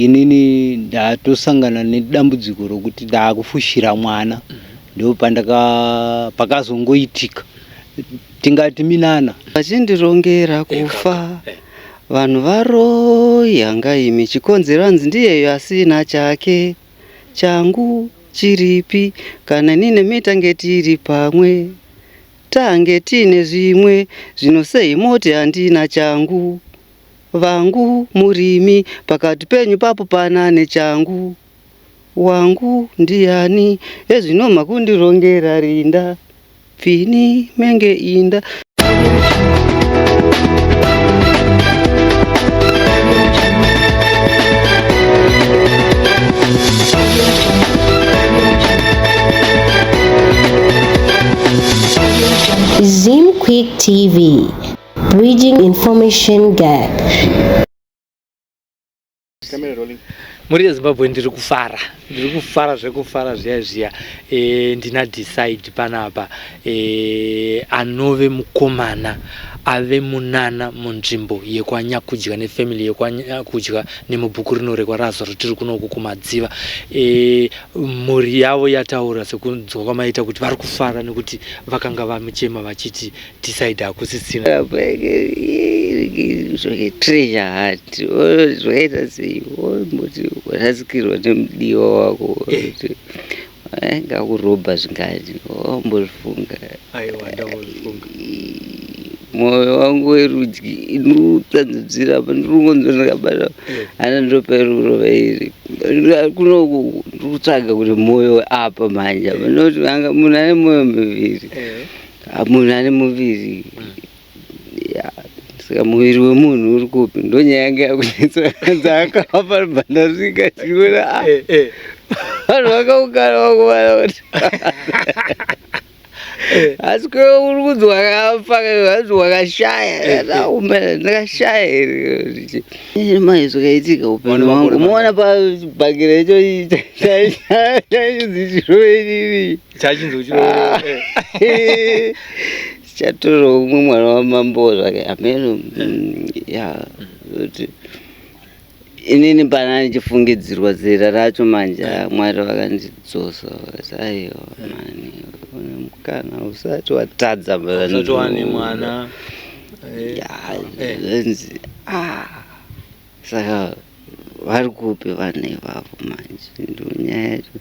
Inini ndatosangana nedambudziko rokuti ndakufushira mwana ndo pakazongoitika tingati minana vachindirongera kufa vanhu varoya ngaimi chikonzero nzi ndiyeyo asina chake changu chiripi kana nine mitange tiri pamwe tange tine zvimwe zvinosei moti handina changu vangu murimi pakati penyu papo panane changu wangu ndiani ezvinoma kundirongera rinda pfini menge inda. Zim Quick TV, bridging information gap. Muri Zimbabwe ndiri kufara zvekufara zviya ndina decide panapa anove mukomana ave munana munzvimbo yekwanyakudya nefamily yekwanyakudya nemubhuku rinorekwa Lazarus tiri kunoku kumadziva. Mhuri yavo yataura sekunzwa kwamaita kuti vari kufara nekuti vakanga vamuchema vachiti decide hakusisina treasure heart zvaita sei woti warasikirwa nemudiwa wako ainga kurobha zvingati wambozvifunga. Aiwa ndambozvifunga mwoyo wangu werudyi inotsanzidzira apa ndiringonzwa ndakabata ana ndoperuro vairi kunoku ndikutsvaga kuti mwoyo apa manje noti munhu ane mwoyo miviri munhu ane muviri saka muviri wemunhu uri kupi ndonyaya yange yakunetsa dzakawa paribhandasvika tichiona vanhu vakaungana vakuvana kuti asi kwewe uri kunzi wakafa vanzi wakashaya ndakashaya here maizo kaitika upenyu hwangu moona pabhakira icho chaichizichiroenini chatora umwe mwana wamambo zvake ameno kuti inini pana ndichifungidzirwa zera racho manje mwari vakandidzosa vakati aiwa mani une mukana usati watadza mwana nzi saka vari kupi vanhu ivavo manje ndonyaya yacho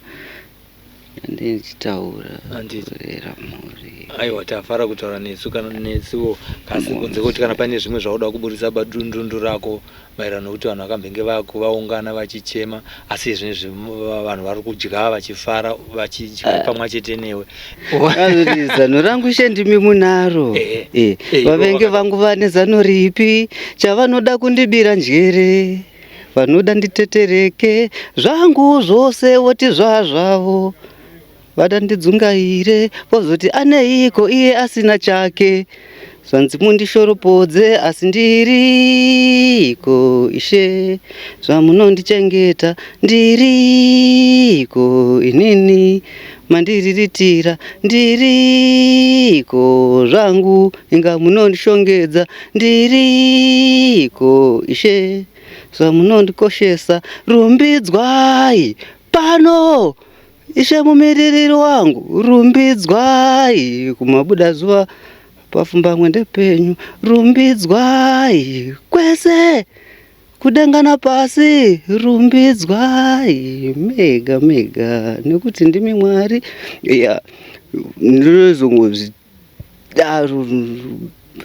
yandichitaura kurera mhuri. Aiwa tafara kutaura nesu kana nesuwo kasi kunze kuti kana pane zvimwe zvauda kuburisa badundundu rako maererano nokuti vanhu vakambenge vaungana vachichema asi izvinezvi vanhu vari kudya vachifara vachidya pamwe chete newe azoti zano rangu shendimi munaro vavenge vangu vane zano ripi chavanoda kundibira njere vanoda nditetereke zvangu zvose voti zvazvavo vada ndidzungaire vozoti aneiko iye asina chake zvanzi mundishoropodze asi ndiriko ishe zvamunondichengeta ndiriko inini mandiriritira ndiriko zvangu inga munondishongedza ndiriko ishe zvamunondikoshesa rumbidzwai pano ishe mumiririri wangu rumbidzwai kumabuda zuva pafumba mwende penyu rumbidzwai kwese kudengana pasi rumbidzwai mega mega nekuti ndimi mwari ndinozongozvidaro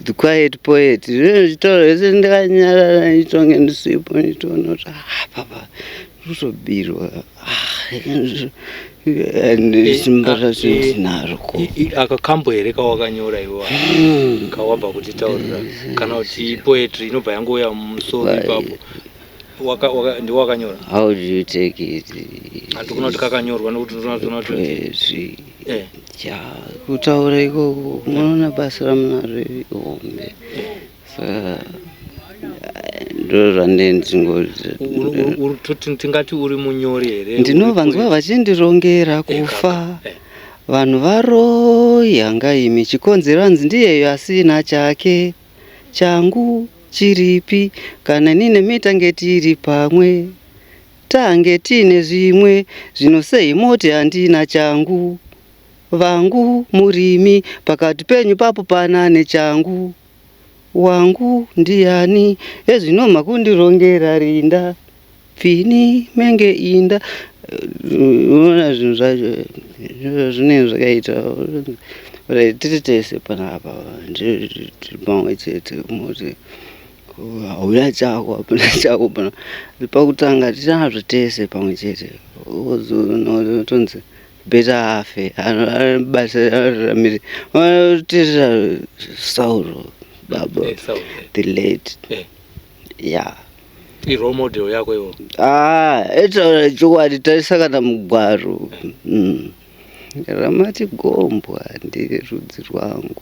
the quiet poet zvitaura zvese ndakanyarara nditonge ndisipo nditoona kuti papa ndikuzobirwa simbara zvinaro akakambo here kawakanyora iwa kawabva kutitaurira kana kuti poetry inobva yangouya mumusoro ipapo ndiwakanyora. How do you take it? Handikuna kuti kakanyorwa nokuti ndinoona kuti kutaura ikoko munoona basa ramunaro ihombe saka tingati uri munyori here ndinovanzwa vachindirongera kufa vanhu varoya ngaimi chikonzero nzi ndiyeyo asina chake changu chiripi kana nine mitange tiri pamwe tange tine zvimwe zvinosei moti handina changu. Vangu murimi pakati penyu papo pana nechangu. Wangu ndiani ezvinoma kundirongera rinda. Pfini menge inda. Unoona zvinhu zvacho zvinenge zvakaita tiri tese panapa ndiri pamwe chete moti hauna chako hapana chako pana pakutanga tinazvo tese pamwe chete tonzi beta afe basa raramire tira Sauro baba the late yeah role model yako iwo etaura chokwadi tarisa kana mugwaro Ramati Gombwa ndiri rudzi rwangu.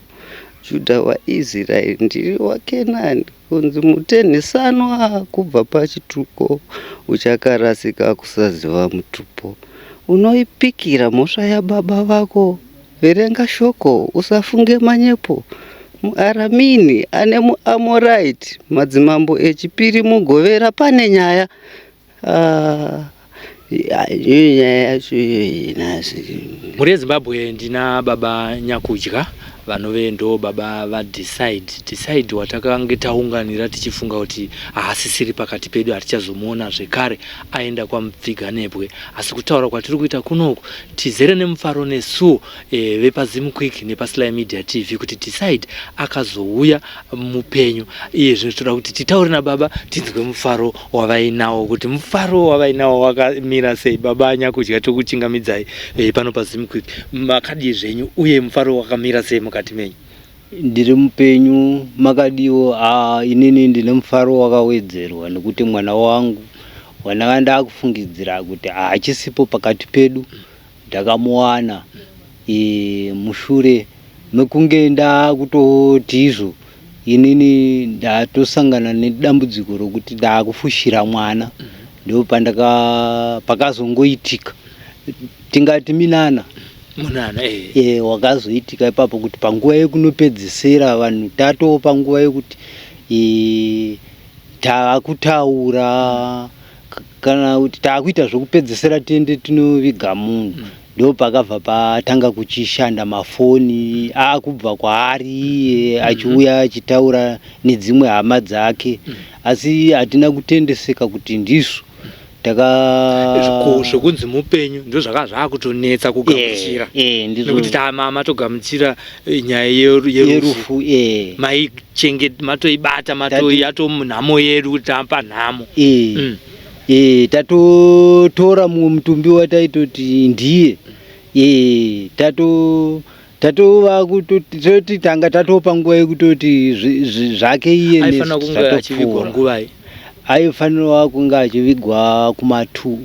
Judha waIsraeri ndiri waKenani. Kunzi mutenhesano kubva pachituko uchakarasika kusaziva mutupo. Unoipikira mhosva yababa vako. Verenga shoko usafunge manyepo. Muaramini ane muAmorite madzimambo echipiri mugovera pane nyaya. Muri yeZimbabwe ndina baba Nyakudya vanove ndo baba vadecide watakange taunganira tichifunga kuti haasisiri pakati pedu hatichazomuona zvekare aenda kwaMupfiganebwe, asi kutaura kwatiri kuita kunoku tizere nemufaro nesuwo vepaZim Quick nepaSly Media TV kuti Decide akazouya mupenyu. Izvi toda kuti titaure nababa tinzwe mufaro wavainawo kuti mufaro wavainawo wakamira sei. Baba Nyakudya tokuchingamidzai pano paZim Quick, makadii zvenyu uye mufaro wakamira sei mukati menyu? Ndiri mupenyu makadiwo. Inini ndine mufaro wakawedzerwa nekuti mwana wangu wandanga ndakufungidzira kuti hachisipo pakati pedu ndakamuwana mushure mekunge ndakutoti izvo inini ndatosangana nedambudziko rokuti ndakufushira mwana. Ndo pakazongoitika tingati minana wakazoitika ipapo kuti panguva yekunopedzisira vanhu tatoo panguva yekuti taakutaura kana kuti taakuita zvokupedzisira tiende tinoviga munhu. Ndo pakabva patanga kuchishanda mafoni akubva kwaari achiuya achitaura nedzimwe hama dzake, asi hatina kutendeseka kuti ndizvo zvokunzi mupenyu ndo zvaka zvakutonetsa kugamuchira nekuti matogamuchira nyaya yerufu matoibata matomunhamo yedu kuti tampa nhamo. Tatotora mumwe mutumbi wataitoti ndiye tatova kutoti tanga tatopa nguva yekutoti zvake iye aifanira kunge achivigwa nguvai? Aifanirwa kunge achivigwa kuma2.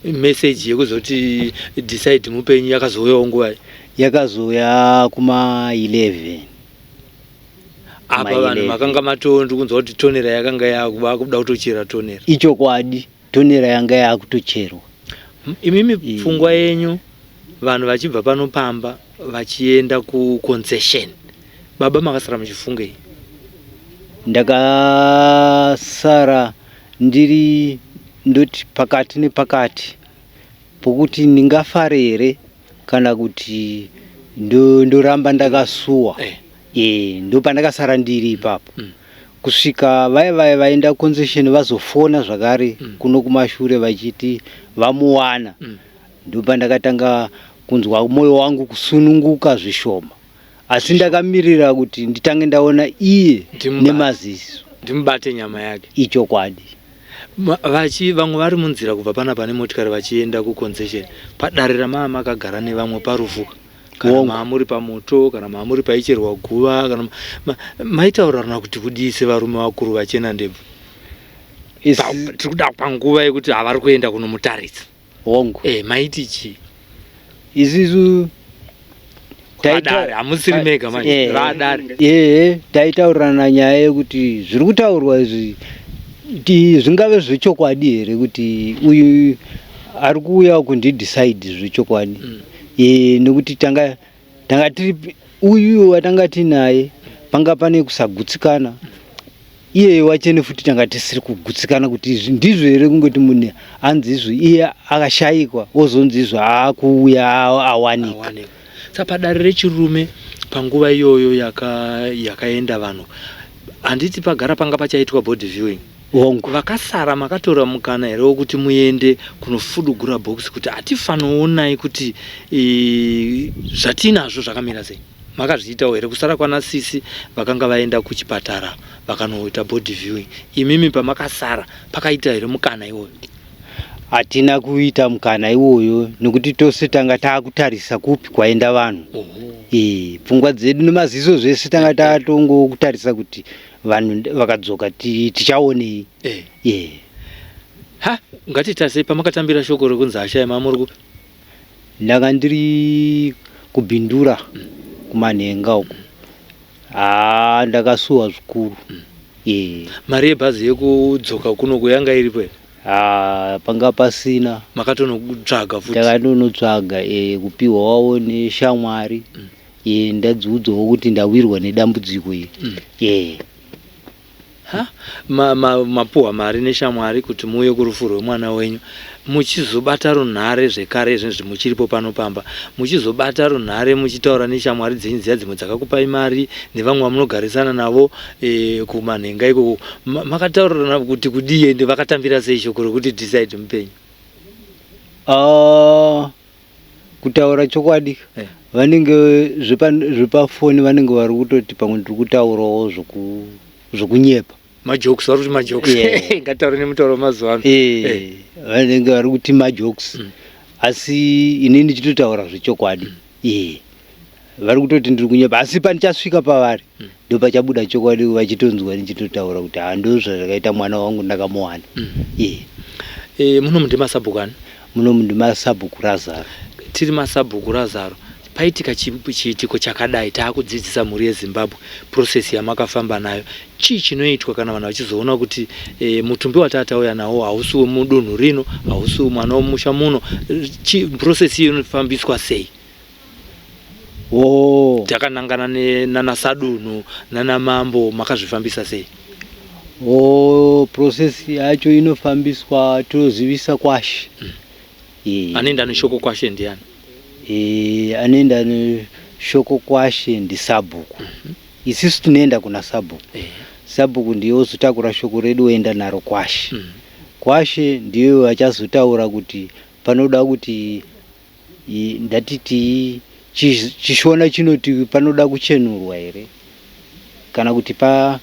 Message yekuzoti Decide mupenyu yakazouyawo nguvai? Yakazouya kuma11. Apa vanhu makanga matonda kunzwa kuti tonera yakanga yakuda kutochera tonera. Ichokwadi tonera yanga yakutocherwa. Imimi pfungwa yenyu vanhu vachibva pano Pamba vachienda kuconcession, baba makasara muchifungei? Ndakasara ndiri ndoti pakati nepakati pokuti ndingafare here kana kuti ndoramba ndakasuwa. Ndo pandakasara ndiri ipapo kusvika vaya vaenda concession vazofona zvakare kuno kumashure vachiti vamuwana. Ndo pandakatanga kunzwa moyo wangu kusununguka zvishoma, asi ndakamirira kuti nditange ndaona iye nemaziso ndimubate nyama yake. Ichokwadi. Vamwe vari munzira kubva panapa nemotikari vachienda kuconcession, padare ramaa makagara nevamwe parufuka kana maamuri pamoto kana maamuri paicherwa guva kana maitaurirana kuti kudii sevarume vakuru vachena ndebvu? Tiri kuda panguva yekuti havari kuenda kunomutaridza hongu. Maiti chii? Isisu hamusiri mega manje radare. Taitaurirana nyaya yekuti zviri kutaurwa izvi zvingave zvechokwadi here kuti uyu ari kuuya kundidecide zvechokwadi. Nekuti tanga tiri uyu watanga tinaye panga pane kusagutsikana iye wachene futi tanga tisiri kugutsikana kuti izvi ndizvo here kungoti munhu anzi izvo iye akashayikwa ozonzi izvo akuuya awanika. Saka padare rechirume panguva iyoyo yakaenda vanhu, handiti pagara panga pachaitwa board viewing. Vakasara makatora mukana here wokuti muende kunofudugura box kuti hatifanoonai kuti zvatinazvo zvakamira sei? Makazviitawo here kusara kwana sisi vakanga vaenda kuchipatara vakanoita board viewing? Imimi pamakasara pakaita here mukana iwoyo? Hatina kuita mukana iwoyo nekuti tose tanga taakutarisa kupi kwaenda vanhu. Pfungwa dzedu nemaziso zvese tanga tatongo kutarisa kuti vanhu vakadzoka tichaonei. Ha, ngatitarisa pamakatambira shoko rekunzi Hashaima muri kupi? Ndanga ndiri kubhindura kumanhenga uko. Ndakasuwa zvikuru. Mari yebhazi yekudzoka kuno yanga iripo here? Panga pasina. Makatonotsvaga futi? Takatonotsvaga kupiwa wawo neshamwari. Ndadziudzawo kuti ndawirwa nedambudziko iri. Ha, mapuhwa mari neshamwari kuti muuye kurufu rwemwana wenyu, muchizobata runhare zvekare izvi muchiripo pano pamba, muchizobata runhare muchitaura neshamwari dzenyu dziya dzimwe dzakakupai mari nevamwe vamunogarisana navo kumanhenga ikoko, makataurana kuti kudii ende vakatambira sei shoko rokuti decide mupenyu? Kutaura chokwadi vanenge zvepafoni vanenge vari kutoti pamwe tiri kutaurawo zvokunyepa. Majokes, vari kuti majokes. Ngataure nemutauro mazuva ano. Vanenge vari kuti majokes. Asi inini ndichitotaura zvechokwadi. Vari kutoti ndiri kunyepa, asi panichasvika pavari ndo pachabuda chokwadi vachitonzwa ndichitotaura kuti ndo zvakaita mwana wangu ndakamuwana. Muno mundi masabhuku ani? Muno mundi masabhuku Razaro. Tiri masabhuku Razaro, paitika chiitiko chakadai taakudzidzisa mhuri yeZimbabwe, process yamakafamba nayo, chii chinoitwa kana vanhu vachizoona kuti mutumbi watatauya nawo hausi wemudunhu rino, hausi mwana womusha muno, process iyo inofambiswa sei? Takanangana nanasadunhu nanamambo, makazvifambisa sei? Process yacho inofambiswa tozivisa Kwashe. Anoenda neshoko Kwashe ndiani? Anoenda neshoko Kwashe ndisabhuku. Isusu tinoenda kuna sabhuku. Sabhuku ndiyo ozotakura shoko redu oenda naro Kwashe. Kwashe ndiyo vachazotaura kuti panoda kuti ndatiti chishona chinoti panoda kuchenurwa here kana kuti pave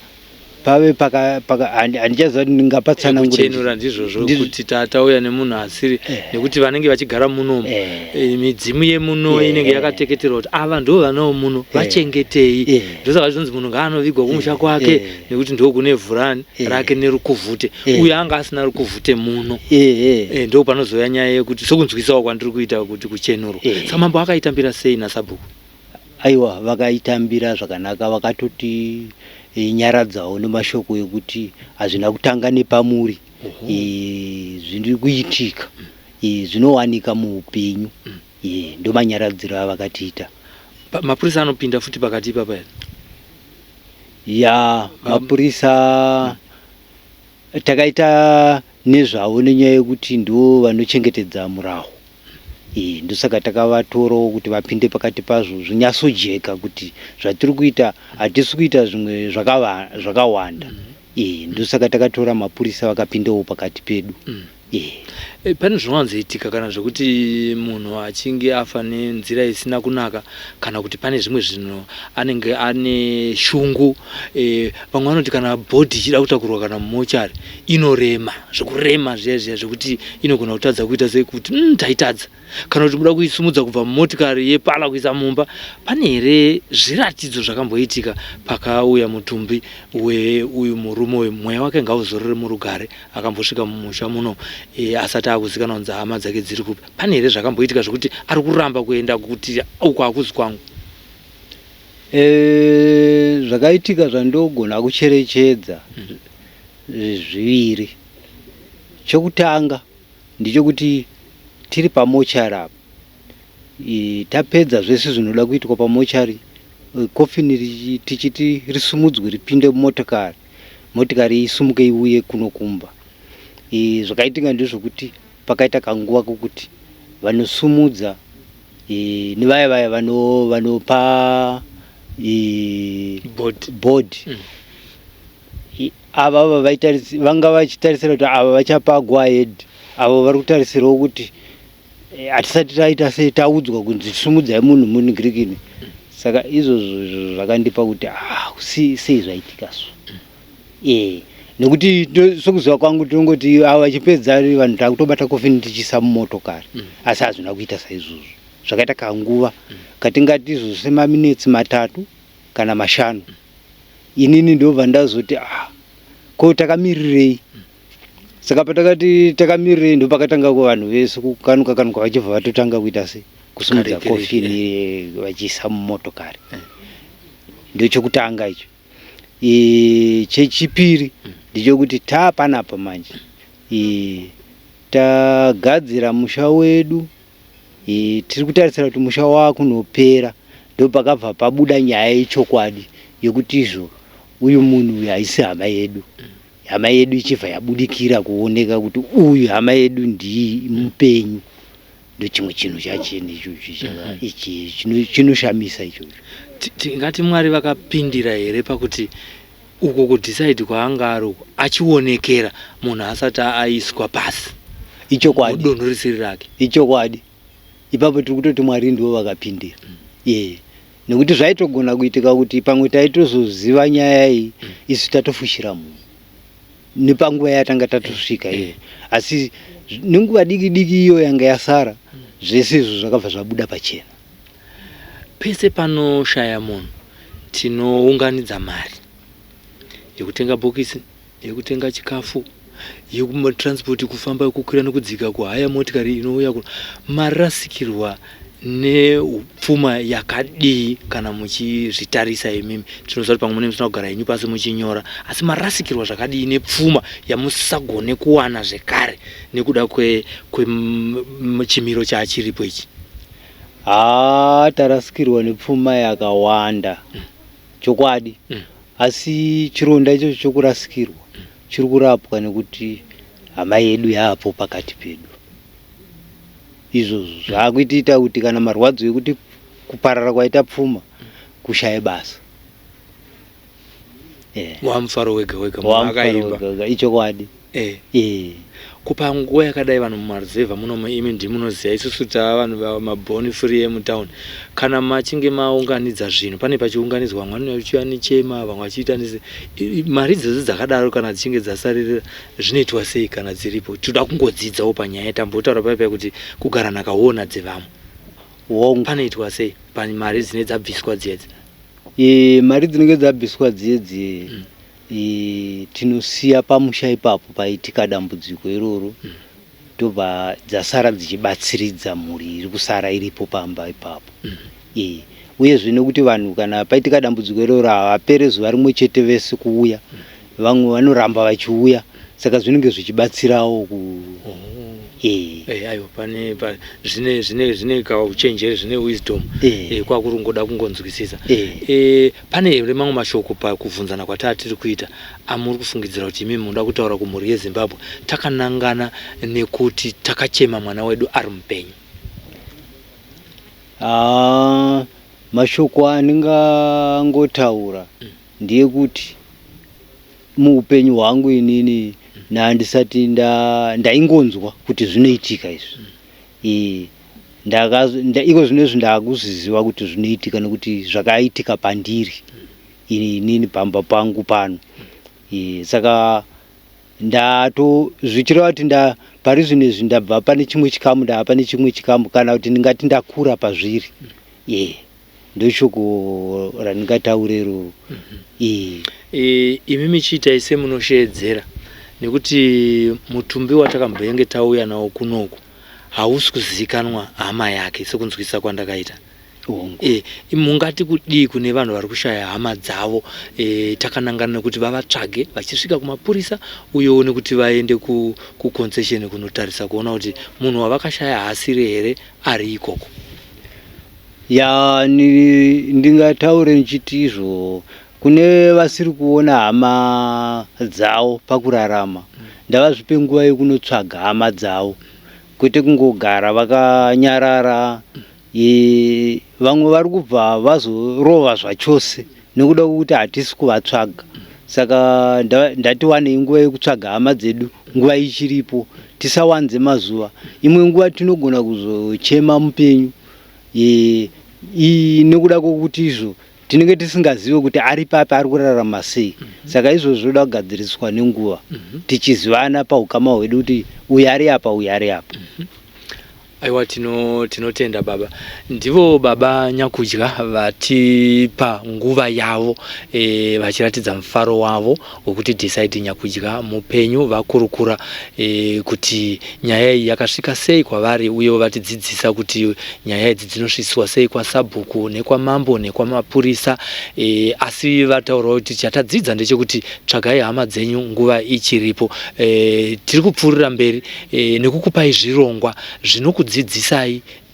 handichaziva kuti ndingapatsanangura kuchenura ndizvozvo kuti tatauya nemunhu asiri, nekuti vanenge vachigara muno midzimu yemuno inenge yakateketerwa kuti ava ndo vanawo muno vachengetei. Ndosaka zvonzi munhu ngaanovigwa kumusha kwake nekuti ndo kune vhurani rake nerukuvhute, uye anga asina rukuvhute muno. Ndo panozoya nyaya yekuti sokunzwisawo kwandiri kuita kuti kuchenurwa. Saka mambo akaitambira sei nasabhuku? Aiwa, vakaitambira zvakanaka, vakatoti nyaradzawo nemashoko ekuti hazvina kutanga nepamuri, zviri kuitika, zvinowanika muupenyu, ndo manyaradziro avakatiita. Mapurisa anopinda futi pakati ipapa here? Mapurisa takaita nezvavo nenyaya yekuti ndo vanochengetedza muraho. Ndosaka takavatorawo kuti vapinde pakati pazvo zvinyatsojeka kuti zvatiri kuita hatisi kuita zvimwe zvakawanda. Ndosaka takatora mapurisa vakapindawo pakati pedu. Pane zvinowanzoitika kana zvokuti munhu achinge afa nenzira isina kunaka, kana kuti pane zvimwe zvinhu anenge ane shungu, vamwe vanoti kana bhodhi ichida kutakurwa kana mumochari inorema, zvokurema zviya zviya zvokuti inogona kutadza kuita sekuti taitadza, kana kuti muda kuisumudza kubva mumotikari yepala kuisa mumba. Pane here zviratidzo zvakamboitika pakauya mutumbi uyu murume uyu, mweya wake ngauzorore murugare, akambosvika mumusha muno asati akuzikanwa kunzi hama dzake dziri kupi? Pane here zvakamboitika zvokuti ari kuramba kuenda kuti uko hakuzi kwangu? Zvakaitika zvandogona kucherechedza zviviri. Chokutanga ndichokuti tiri pamochari apa, tapedza zvese zvinoda kuitwa pamochari, kofini tichiti risumudzwe ripinde mumotokari, motikari isumuke iuye kunokumba. Zvakaitika ndezvokuti pakaita kanguva kokuti vanosumudza nevaya vaya vanopa board ava vanga vachitarisira kuti ava vachapa go ahead, avo vari kutarisirawo kuti hatisati taita sei taudzwa kunzi sumudzai munhu munigirikini. Saka izvozvo zvakandipa kuti sei zvaitika so. Nekuti sokuziva kwangu tinongoti ava vachipedza vanhu takutobata kofini tichisa mumotokari, asi hazvina kuita saizvozvo. Zvakaita kanguva katingati zvose maminitsi 3 kana 5. Inini ndobva ndazoti ko takamirirei. Saka patakati takamirirei ndo pakatanga vanhu vese kukanuka vachibva vatotanga kuita sei kusumudza kofini vachiisa mumotokari. Ndio chokutanga icho. Chechipiri ndechekuti tapanapa manje tagadzira musha wedu, tiri kutarisira kuti musha wakunopera, ndo pakabva pabuda nyaya yechokwadi yekuti izvo uyu munhu uyu haisi hama yedu. Hama yedu ichibva yabudikira kuoneka kuti uyu hama yedu ndiye mupenyu. Ndo chimwe chinhu chachene ichocho chinoshamisa ichocho. Tingati Mwari vakapindira here pakuti uko kudhisaidi kwaanga ari achionekera munhu asati aiswa pasi ichokwadi donho risiri rake. Ichokwadi ipapo tiri kutoti Mwari ndivo vakapindira. Nekuti zvaitogona kuitika kuti pamwe taitozoziva nyaya iyi isu tatofushira munhu nepanguva yatanga tatosvika iyo, asi nenguva diki diki iyo yanga yasara zvese izvo zvakabva zvabuda pachena. Pese panoshaya munhu tinounganidza mari yekutenga bhokisi, yekutenga chikafu, yekumatransport, kufamba kukwira nekudzika, kuhaya motikari inouya kuno. Marasikirwa nepfuma yakadii kana muchizvitarisa imimi? Tinoziva kuti pamwe musina kugara henyu pasi muchinyora, asi marasikirwa zvakadii nepfuma yamusagone kuwana zvekare nekuda kwechimiro chachiripo ichi? Tarasikirwa nepfuma yakawanda chokwadi, asi chironda icho chokurasikirwa chiri kurapwa nekuti hama yedu yaapo pakati pedu. Izvozvo zvakuitiita kuti kana marwadzo ekuti kuparara kwaita pfuma kushaye basa. Wamufaro wega wega ichokwadi. Kupa nguva yakadai vanhu mumaruzevha muno imi ndimunoziva, isusu tava vanhu vamabhoni free emutauni. Kana machinge maunganidza zvinhu, pane pachiunganidzwa vamwe vachiuya nechema, vamwe vachiita nese, mari dzose dzakadaro kana dzichinge dzasarira zvinoitwa sei kana dziripo? Toda kungodzidzawo panyaya tambotaura paipai kuti kugara nakaona dzevamwe panoitwa sei mari dzinenge dzabviswa dziedzi? Mari dzinenge dzabviswa dziedzi tinosiya pamusha ipapo paitika dambudziko iroro, tobva dzasara dzichibatsiridza mhuri iri kusara iripo pamba ipapo. Uyezve nekuti vanhu kana paitika dambudziko iroro havapere zuva rimwe chete vese kuuya, vamwe vanoramba vachiuya, saka zvinenge zvichibatsirawo aiwa zvine kauchenjeri, zvine wisdom, kwakuri ngoda kungonzwisisa. Pane here mamwe mashoko pakubvunzana kwatatiri kuita amuri kufungidzira kuti imi munoda kutaura kumhuri yeZimbabwe takanangana nekuti takachema mwana wedu ari mupenyu? Mashoko andingangotaura ndeyekuti muupenyu hwangu inini handisati ndaingonzwa kuti zvinoitika izvi. Iko zvinezvi ndakuziziva kuti zvinoitika nekuti zvakaitika pandiri inini pamba pangu pano. Saka zvichireva kuti pari zvinezvi ndabva pane chimwe chikamu ndava pane chimwe chikamu, kana kuti ndingati ndakura pazviri. Ndoshoko randingataurero. Imi michiita ise munosheedzera nekuti mutumbi watakambenge tauya nawo kunoku hausi kuzikanwa hama yake sekunzwisisa kwandakaita. Mungati kudii kune vanhu vari kushaya hama dzavo, takanangana nekuti vavatsvage vachisvika kumapurisa uyewo nekuti vaende kuconcession kunotarisa kuona kuti munhu wavakashaya haasiri here ari ikoko? Ndingataure nichiti izvo kune vasiri kuona hama dzavo pakurarama ndavazvipe nguva yekunotsvaga hama dzavo kwete kungogara vakanyarara. Vamwe vari kubva vazorova zvachose nekuda kwekuti hatisi kuvatsvaga. Saka ndati wanei nguva yekutsvaga hama dzedu nguva ichiripo, tisawanze mazuva. Imwe nguva tinogona kuzochema mupenyu nekuda kwokuti izvo tinenge tisingazive kuti ari papi, ari kurarama sei. Saka izvo zvinoda kugadziriswa nenguva tichizivana paukama hwedu kuti uyu ari apa, uyu ari apa. Aiwa, tinotenda baba. Ndivo baba Nyakudya vatipa nguva yavo vachiratidza mufaro wavo wekuti decide Nyakudya mupenyu, vakurukura kuti nyaya iyi yakasvika sei kwavari, uye vatidzidzisa kuti nyaya idzi dzinosvitswa sei kwaSabhuku nekwamambo nekwamapurisa. Asi vataura kuti chatadzidza ndechekuti tsvagai hama dzenyu nguva ichiripo. Tiri kupfuurira mberi nekukupai zvirongwa zvinokudzidzisai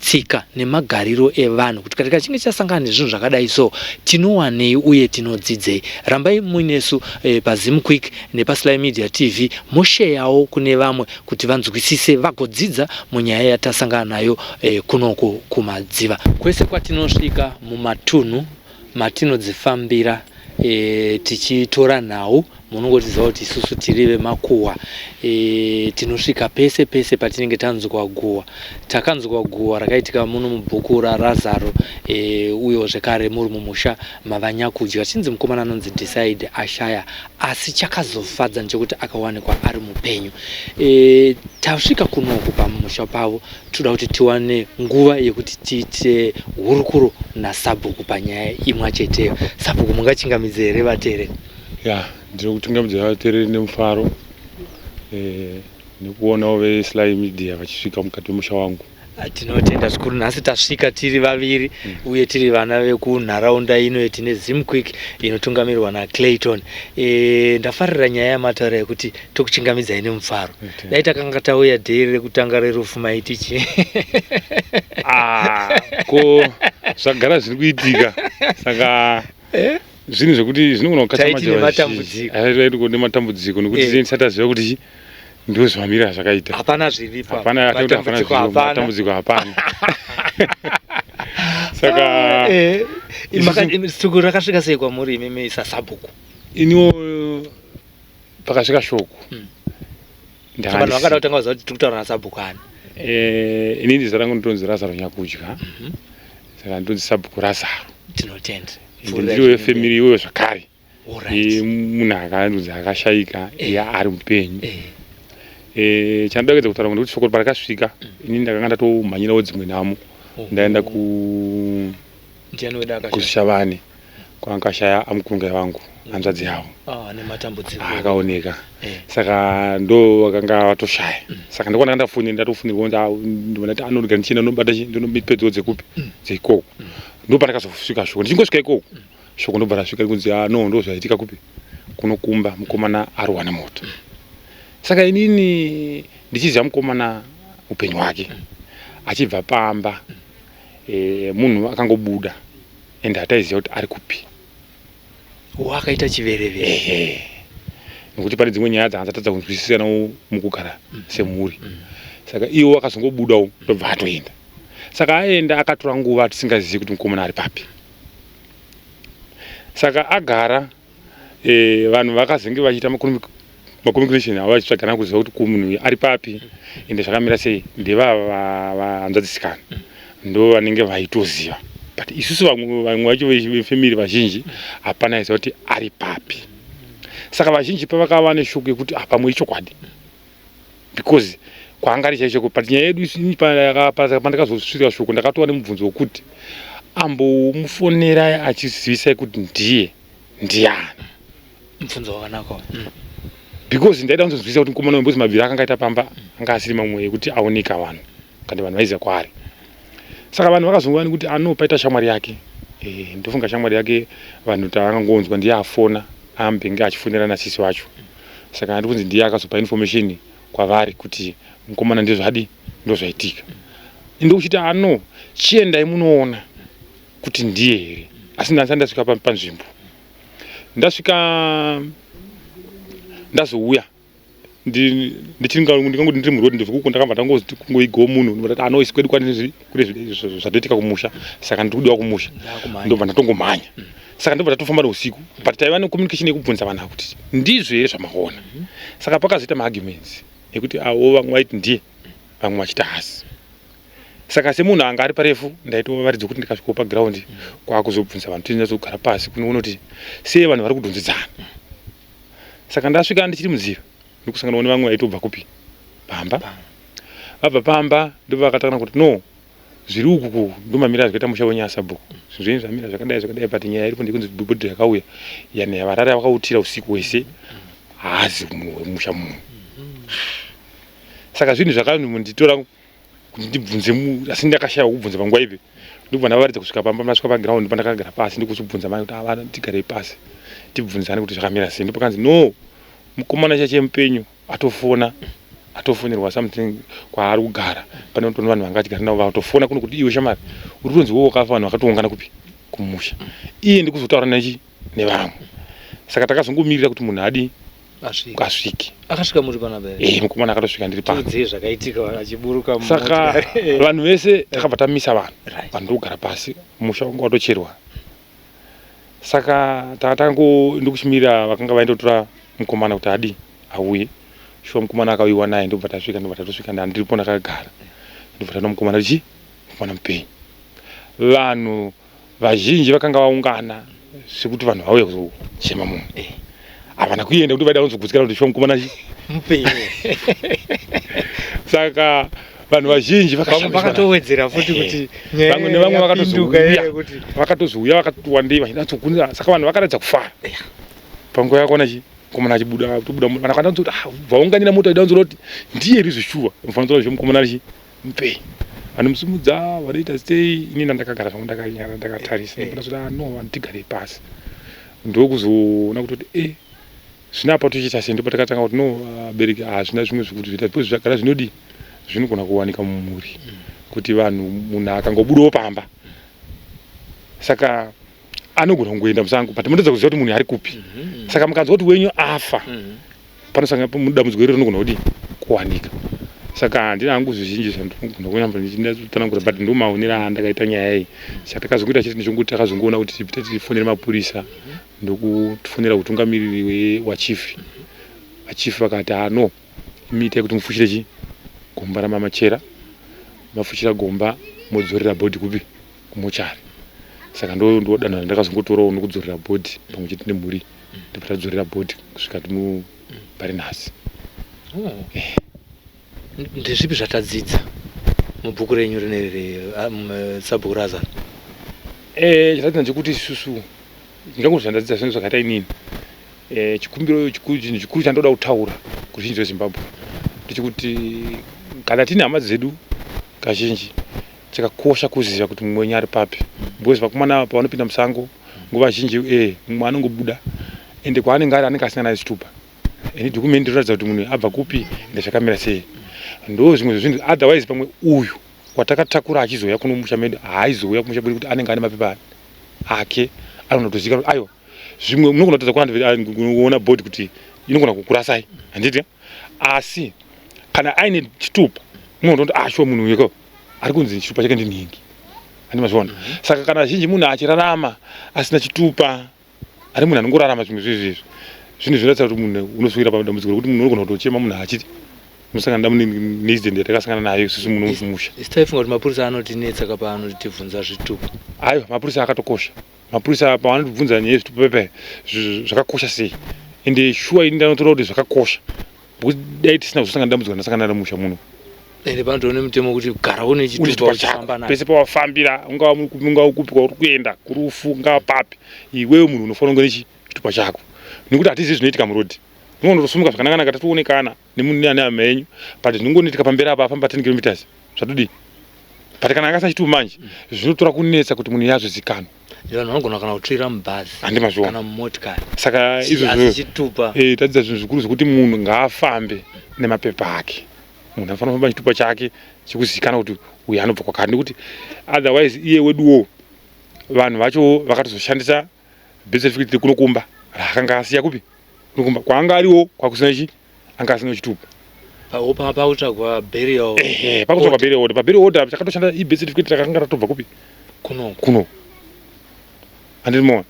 tsika nemagariro evanhu kuti katika chinge chasangana nezvinhu zvakadai so tinowanei uye tinodzidzei. Rambai muinesu paZim Quick nepaSly Media TV, mosheyawo kune vamwe kuti vanzwisise vagodzidza munyaya yatasangana nayo kunoko kumadziva. Kwese kwatinosvika mumatunhu matinodzifambira tichitora nhau, munongotiziva kuti isusu tiri vemakuhwa. Tinosvika pese pese patinenge tanzwa guhwa. Takanzwa guhwa rakaitika muno mubhuku raRazaro, uyo zvekare muri mumusha mavanyakudya. Chinzi mukomana anonzi Decide ashaya, asi chakazofadza nchekuti akawanikwa ari mupenyu. Tasvika kunoku pamusha pavo, toda kuti tiwane nguva yekuti tiite hurukuro naSabhuku panyaya imwe cheteyo. Sabhuku, mungachingamidze here vateereri? Ya, ndiri kuchingamidza vateereri nemufaro nekuonawo veSly Media vachisvika mukati memusha wangu. Tinotenda zvikuru. Nhasi tasvika tiri vaviri uye tiri vana vekunharaunda ino yetine Zim Quick inotungamirirwa naClayton. Ndafarira nyaya yamataura yekuti tokuchingamidzai nemufaro. Dai takanga tauya dheri rekutanga rerufu maitichi. Ko zvagara zviri kuitika, saka zvinhu zvekuti zvinogona kukatamatambudziko nematambudziko nekuti tisataziva kuti ndozvamira zvakaita. Hapana zviripo. Hapana matambudziko, hapana. Saka shoko rakasvika sei kwamuri imimi saSabhuku? Iniwo pakasvika shoko. Vanhu vakada kutanga kuziva kuti tiri kutaura naSabhuku ani? Inini zita rangu ndinonzi Razaro Nyakudya, saka ndinonzi Sabhuku Razaro. Tinotenda. Ndiri wefamily iyoyo zvakare, munhu akanzi akashayika ari mupenyu. Chandoda kuedza kutaura kuti shoko parakasvika, inini ndakanga ndatomhanyirawo dzimwe nhamo. Ndaenda kuShavane kwakashaya amukurungai vangu, hanzvadzi yavo akaoneka. Saka ndo vakanga vatoshaya. Saka ndakona ndafonera ndatofunirwa kuti anodya ndichina nobata ndinopedzo dzekupi dzeikoko. Ndo parakazosvika shoko. Ndichingosvika ikoko shoko ndobva rasvika kunzi no, ndo zvaitika kupi kunokumba mukomana arohwa nemoto. Saka inini ndichiziva mukomana upenyu hwake achibva pamba, munhu akangobuda ende hataiziva kuti ari kupi. Wakaita chiverevere. Nekuti pane dzimwe nyaya dzaanzatadza kunzwisisanawo mukugara semhuri. Saka iwo akazongobudawo ndobva atoenda. Saka aenda akatora nguva tisingazivi kuti mukomana ari papi. Saka agara, vanhu vakazenge vachiita macommunication avo vachitsvagana kuziva kuti munhu ari papi ende zvakamira sei. Ndeva vahanzvadzisikana ndo vanenge vaitoziva, but isusu vamwe vacho vefamily vazhinji hapana aiziva kuti ari papi. Saka vazhinji pavakava neshoko yekuti pamwe ichokwadi, because kwaangari chaicho. But nyaya yedu pandakazosvika shoko ndakatova nemubvunzo wekuti ambomufonera achizivisai kuti ndiani. Mubvunzo wakanaka. Because ndaida kunzwisisa kuti mukomana wembuzi mabviri akanga aita pamba anga asiri mamwe ekuti aoneka vanhu kandi vanhu vaiziva kwaari. Saka vanhu vakazongova kuti paita shamwari yake, ndofunga shamwari yake vanhu tavangonzwa ndiye afona ambenge achifonera nasisi wacho. Saka ndibvunzi ndiye akazopa information kwavari kuti mukomana ndezvadi ndozvaitika. Ndokuchiti chiendai munoona kuti ndiye here, asi ndasvika panzvimbo ndasvika ndazouya ndichingangu ndiri murodi ndozvikuko ndakabva tangoigo munhu ndoti anoisi kwedu kune zvatoitika kumusha saka ndikudiwa kumusha ndobva ndatongomhanya saka ndobva tatofamba neusiku but taiva necommunication yekubvunza vanhu kuti ndizvo here zvamaona saka pakazoita maarguments ekuti avo vamwe vaiti ndiye vamwe vachita hasi saka semunhu anga ari parefu ndaitovaridza kuti ndikasvikawo pagiraundi kwakuzobvunza vanhu tinyatso pasi kunoona kuti sei vanhu vari kudhonzedzana saka ndasvika ndichiri mudziva ndokusangana nevamwe vaitobva kupi Pamba vabva Pamba ndobva vakatana kuti no zviri uku ndomamira zvakaita musha wenyasa bhuku zvinhu zvamira zvakadai but nyaya iripo ndikunzi bhodhi yakauya yani varara vakautira usiku wese hazi musha munhu saka zvinhu zvakanditora kuti ndibvunze asi ndakashaya kubvunza panguva ipi ndobva ndavaridza kusvika Pamba ndasvika pagiraundi pandakagara pasi ndikuchibvunza mai kuti avana tigarei pasi tibvunzane kuti zvakamira sei ndipo kanzi no mukomana chache mupenyu atofonerwa something kwaari kugara pane kuti vanhu vanga vachigara navo vatofona kuno kuti iwe shamari uri kunzi wewo wakafa vanhu vakatoungana kupi kumusha iye ndikuzotaura nevamwe saka takazongomirira kuti munhu adi asvike akasvika muri panapa here mukomana akatosvika ndiri pano zvakaitika achiburuka saka vanhu vese takabva tamisa vanhu ndokugara pasi musha wanga watocherwa saka ndikuchimirira vakanga vaindotora mukomana kuti adi auye shuwa mukomana akauyiwa naye ndobva tatosvika ndandiripo ndakagara ndobva tano mukomana mukomana mupenyu vanhu vazhinji vakanga vaungana sekuti vanhu vauya kuzochema munhu havana kuenda kuti vaida kunzogutsikana kuti shuwa mukomana mupenyu saka vanhu vazhinji vakatowedzera futi kuti vamwe nevamwe vakatozouya vakatowandei vachinatsogunira saka vanhu vakaratidza kufara panguva yakona mukomana achibuda vanhu vakada kuti vaunganira mota ida kunzoroti ndiye rizvishuwa mufananidzo zvemukomana mupenyu vanomusumudza vanoita sei ini ndakagara zvangu ndakatarisa ndakazoti no vanhu tigarei pasi ndokuzoona kuti zvinapa tochiita sei ndipo takatanga kuti no abereki hazvina zvimwe zvekuti zviita ndipo zvagara zvinodi zvinogona kuwanika mumuri kuti vanhu munhu akangobudawo Pamba saka anogona kungoenda musango but munodza kuziva kuti munhu ari kupi saka mukanzwa kuti wenyu afa panosanga mudambudziko iri rinogona kuti kuwanika saka handina hangu zvizhinji zvandinogona kunyamba ndichindatsanangura but ndomaonera andakaita nyaya iyi saka takazokuita chete ndechonguti takazongoona kuti tipite tifonere mapurisa ndokufonera utungamiriri wachifi vachifi vakati no imiitai kuti mufushire gomba ramamachera mafushira gomba modzorera bhodhi kupi kumochari saka ndodanho ndakazongotorawo nokudzorera bhodhi pamwe chete nemhuri ndipo tadzorera bhodhi kusvika timubarinhasi ndezvipi zvatadzidza mubhuku renyu rineri sabhuku razana chatadzidza ndechekuti isusu ndingangozi zvandadzidza zvinhu zvakaita inini chikumbiro chinhu chikuru chandoda kutaura kuruzhinji rwezimbabwe ndechekuti kana tine hama dzedu kazhinji chakakosha kuziva kuti mumwe wenyu ari papi because vakomana pavanopinda musango nguva zhinji mumwe anongobuda ende kwaanenge ari anenge asina naye chitupa ende dokumenti rinoratidza kuti munhu abva kupi ende zvakamira sei ndo zvimwe zvezvinhu otherwise pamwe uyu watakatakura achizouya kuno musha medu haizouya kumusha medu kuti anenge ane mapepa ake anogona kutoziva aiwa zvimwe munogona kutadza kuona bhodhi kuti inogona kukurasai handiti asi kana aine chitupa munhu shuwa munhu uyeko ari kunzi chitupa chake ndinhingi andimazviona saka kana zhinji munhu achirarama asina chitupa ari munhu anongorarama zvimwe zvezvizvo zvinhu zvinoratidza kuti munhu unoswira padambudziko rekuti munhu unogona kutochema munhu achiti unosangana neaccident yatakasangana nayo isusu muno mumusha taifunga kuti mapurisa anotinetsa kapa anotivhunza zvitupa aiwa mapurisa akatokosha mapurisa pavanotibvunza nyaya yezvitupa pepe zvakakosha sei ende shuwa ini ndanotora kuti zvakakosha because dai tisina kuzosangana nedambudziko ndasangana namusha muno ende panotoone mutemo kuti gara une chitupa uchifamba naye pese pawafambira ungava kupi kwauri kuenda kurufu ungava papi iwewe munhu unofanira kunge nechitupa chako nekuti hatizivi zvinoitika murodhi unogona kutosumuka zvakanaka tatoonekana nemunhu neane hama yenyu but zvinongonoitika pamberi apa afamba 10 km zvatodi but kana akasina chitupa manje zvinotora kunetsa kuti munhu yazvizikanwa vanhu vanogona kana kutsvira mubhazi handimazviona kana mumotikari saka izvozvo tadzidza zvinhu zvikuru zvokuti munhu ngaafambe nemapepa ake munhu anofanira kufamba nechitupa chake chekuzikana kuti uyu anobva kwakati nekuti otherwise iye weduwo vanhu vacho vakatozoshandisa birth certificate kunokumba akanga asiya kupi nokumba kwanga ariwo kwakusina chi anga asina chitupa pautsvagwa burial pakutsvagwa burial order paburial order chakatoshanda ibirth certificate rakanga ratobva kupi kuno andiri mona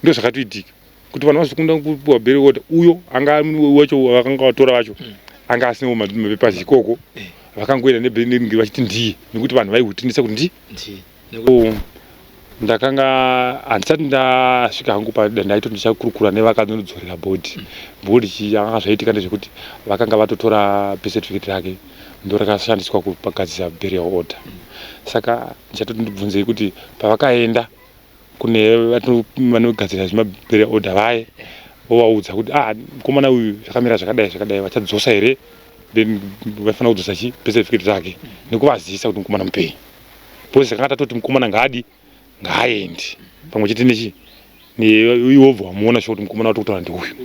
ndio zvakatoitika kuti vanhu vazokunda kupiwa burial order uyo anga wacho vakanga vatora vacho anga asinawo mapepasi ikoko vakangoenda nebheringi vachiti ndiye nekuti vanhu vaihutindisa kuti ndi ndakanga handisati ndasvika hangu ndaito ndichakurukura nevakanodzorera bhodhi chianga zvaitika ndezvekuti vakanga vatotora birth certificate rake ndo rakashandiswa kupagadzisa burial order. Saka ndichatoti ndibvunzei kuti pavakaenda kune vanogadzira zvemaburial order vaye vovaudza kuti mukomana uyu zvakamira zvakadai vachadzosa here, then vafanira kudzosa chi birth certificate rake nekuvazivisa kuti mukomana mupenyu. Bhozi saka tatoti mukomana ngaaende pamwe chete nechi iwo vamuona kuti mukomana watokutora ndi uyu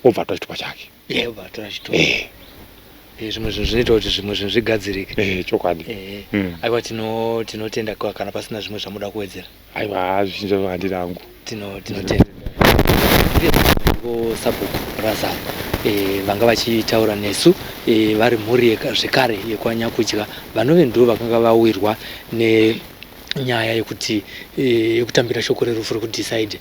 obva atora chitupa chake. Obva atora chitupa. Zvimwe zvinhu zvinoita kuti zvimwe zvinhu zvigadzirike. Chokwadi. Aiwa tinotenda kana pasina zvimwe zvamuda kuwedzera. Aiwa zvinhu handiri hangu. Tinotenda. Sabhuku Razaro vanga vachitaura nesu vari mhuri zvekare yekwanyakudya vanove ndo vakanga vawirwa nenyaya yekutambira shoko rerufu rekudecide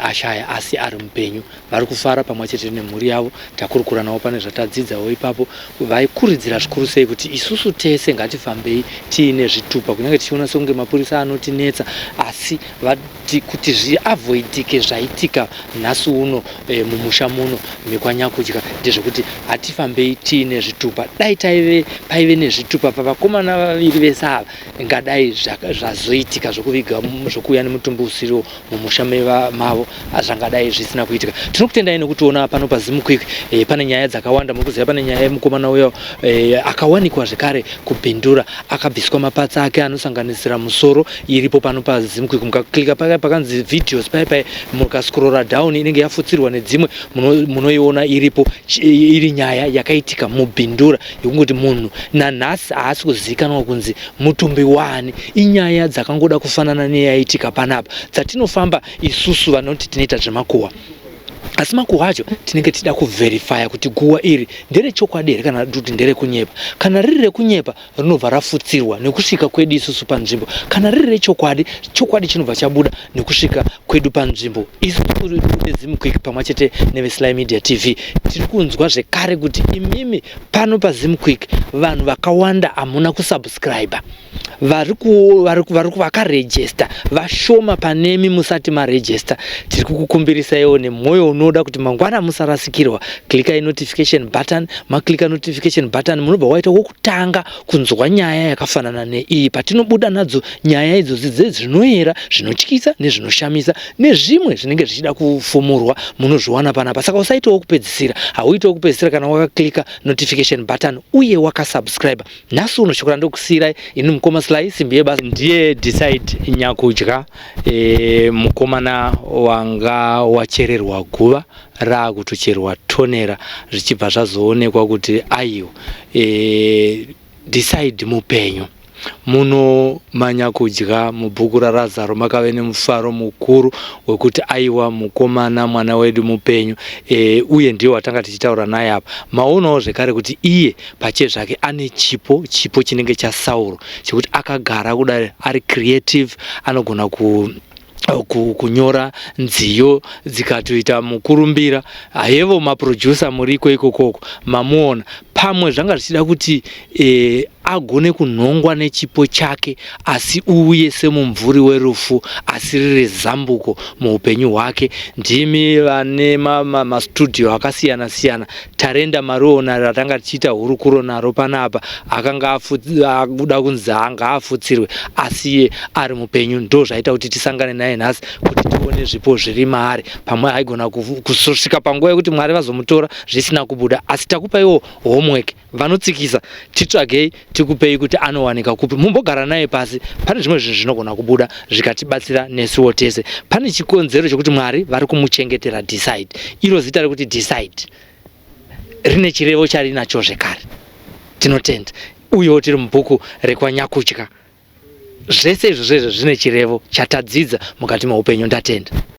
ashaya asi ari mupenyu. Vari kufara pamwe chete nemhuri yavo. Takurukura navo pane zvatadzidzawo ipapo. Vaikuridzira zvikuru sei kuti isusu tese ngatifambei tiine zvitupa, kunyange tichiona songe mapurisa anotinetsa, asi kuti zviavoidike zvaitika nhasi uno mumusha muno mekwanyakudya ndezvekuti hatifambei tiine zvitupa. Dai paive nezvitupa pavakomana vaviri vese ava ngadai zvazoitika zvokuviga zvokuuya nemutumbi usiriwo mumusha mavo zvangadai zvisina kuitika. Tinokutendai nekutiona pano paZimQuick pane nyaya dzakawanda. Mukuziva pane nyaya yemukomana uyo akawanikwa zvekare kubhindura akabviswa mapatsa ake anosanganisira musoro. Iripo pano paZimQuick, mukaklika pakanzi videos pai mukascrolla down inenge yafutsirwa nedzimwe munoiona iripo. Iri nyaya yakaitika mubhindura yekungoti munhu nanhasi haasi kuzivikanwa kunzi mutumbi wani. Inyaya dzakangoda kufanana neyaitika panapa dzatinofamba isusu vanoti tinoita zvemakuhwa. Asi makuhwa acho tinenge tida kuverifya kuti guhwa iri nderechokwadi here kana kuti nderekunyepa. Kana riri rekunyepa rinobva rafutsirwa nekusvika kwedu isusu panzvimbo. Kana riri rechokwadi, chokwadi chinobva chabuda nekusvika kwedu panzvimbo. Isusu veZimQuick pamwe chete neveSly Media TV tiri kunzwa zvekare kuti imimi pano paZimQuick vanhu vakawanda hamuna kusubscribe. Vakarejesta vashoma panemi musati marejesta. Tiri kukukumbirisaiwo nemwoyo unoda kuti mangwana musarasikirwa. Klikai notification button. Maklika notification button munobva waita wokutanga kunzwa nyaya yakafanana neiyi. Patinobuda nadzo nyaya idzodzi zvinoyera, zvinotyisa nezvinoshamisa nezvimwe zvinenge zvichida kufumurwa munozviwana panapa. Saka usaitawo kupedzisira. Hauitawo kupedzisira kana wakaklika notification button uye wakasubscribe. Nhasi uno shoko randokusiyirai ini mukoma Sly simbi yebasa ndiye Decide Nyakudya. Mukomana wanga wachererwa guva raakutocherwa tonera zvichibva zvazoonekwa kuti aiyo Decide mupenyu. Muno Manyakudya mubhuku raRazaro makave nemufaro mukuru wekuti aiwa mukomana mwana wedu mupenyu, uye ndiye watanga tichitaura naye apa. Maonawo zvekare kuti iye pache zvake ane chipo chinenge chaSauro chekuti akagara kudai ari creative, anogona kunyora nziyo dzikatoita mukurumbira. Hayevo maproducer muriko ikokoko mamuona pamwe zvanga zvichida kuti agone kunhongwa nechipo chake asi uye semumvuri werufu asi riri zambuko muupenyu hwake. Ndimi vane mastudio akasiyana siyana. Tarenda Mariona ratanga tichiita hurukuro naro panapa akanga akuda kunzi anga afutsirwe asi iye ari mupenyu. Ndo zvaita kuti tisangane naye nhasi kuti tione zvipo zviri maari. Pamwe haigona kusvika panguva yekuti Mwari vazomutora zvisina kubuda. Asi takupaiwo homework, vanotsikisa titsvagei tikupei kuti anowanika kupi. Mumbogara naye pasi, pane zvimwe zvinhu zvinogona kubuda zvikatibatsira nesuwo tese. Pane chikonzero chekuti Mwari vari kumuchengetera Decide. Iro zita rekuti Decide rine chirevo charinacho zvekare. Tinotenda uyewo tiri mubhuku rekwanyakudya. Zvese izvozvo zvine chirevo chatadzidza mukati meupenyu. Ndatenda.